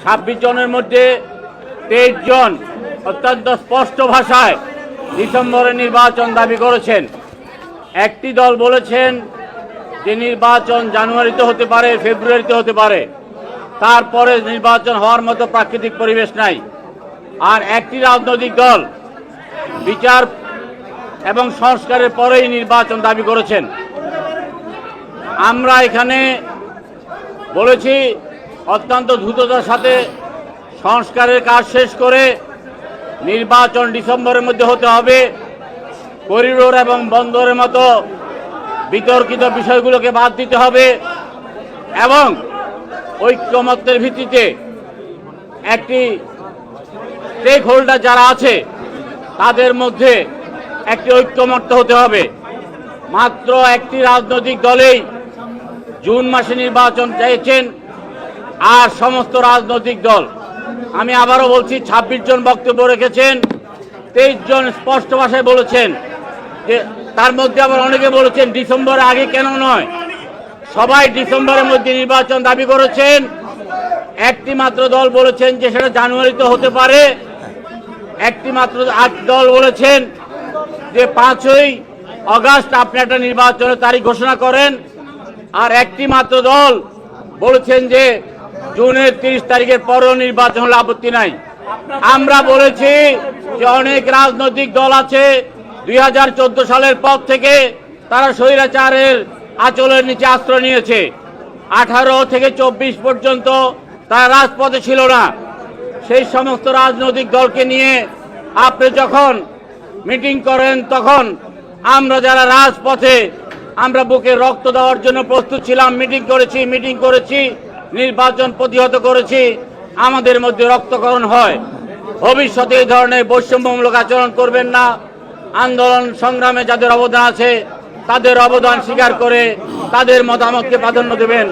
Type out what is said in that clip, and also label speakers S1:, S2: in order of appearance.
S1: 26 জনের মধ্যে 23 জন অত্যন্ত স্পষ্ট ভাষায় ডিসেম্বরে নির্বাচন দাবি করেছেন। একটি দল বলেছেন যে নির্বাচন জানুয়ারিতে হতে পারে, ফেব্রুয়ারিতে হতে পারে, তারপরে নির্বাচন হওয়ার মতো প্রাকৃতিক পরিবেশ নাই। আর একটি রাজনৈতিক দল বিচার এবং সংস্কারের পরেই নির্বাচন দাবি করেছেন। আমরা এখানে বলেছি অত্যন্ত দ্রুততার সাথে সংস্কারের কাজ শেষ করে নির্বাচন ডিসেম্বরের মধ্যে হতে হবে। করিডোর এবং বন্দরের মতো বিতর্কিত বিষয়গুলোকে বাদ দিতে হবে এবং ঐক্যমত্যের ভিত্তিতে একটি স্টেক হোল্ডার যারা আছে তাদের মধ্যে একটি ঐক্যমত্য হতে হবে। মাত্র একটি রাজনৈতিক দলেই জুন মাসে নির্বাচন চাইছেন, আর সমস্ত রাজনৈতিক দল, আমি আবারও বলছি, 26 জন বক্তব্য রেখেছেন, 23 জন স্পষ্ট ভাষায় বলেছেন যে, তার মধ্যে আবার অনেকে বলেছেন ডিসেম্বরের আগে কেন নয়। সবাই ডিসেম্বরের মধ্যে নির্বাচন দাবি করেছেন। একটি মাত্র দল বলেছেন যে সেটা জানুয়ারিতে হতে পারে। একটি মাত্র দল বলেছেন যে 5ই আগস্ট আপনি একটা নির্বাচনের তারিখ ঘোষণা করেন। আর একটি মাত্র দল বলেছেন যে জুনের 30 তারিখের পরেও নির্বাচন হলে আপত্তি নাই। আমরা বলেছি যে অনেক রাজনৈতিক দল আছে 2014 সালের পর থেকে তারা স্বৈরাচারের আঁচলের নিচে আশ্রয় নিয়েছে। 18 থেকে 24 পর্যন্ত তারা রাজপথে ছিল না। সেই সমস্ত রাজনৈতিক দলকে নিয়ে আপনি যখন মিটিং করেন, তখন আমরা যারা রাজপথে আমরা বুকে রক্ত দেওয়ার জন্য প্রস্তুত ছিলাম, মিটিং করেছি, নির্বাচন প্রতিহত করেছি, আমাদের মধ্যে রক্তকরণ হয়। ভবিষ্যতে এই ধরনের বৈষম্যমূলক আচরণ করবেন না। আন্দোলন সংগ্রামে যাদের অবদান আছে তাদের অবদান স্বীকার করে তাদের মতামতকে প্রাধান্য দেবেন।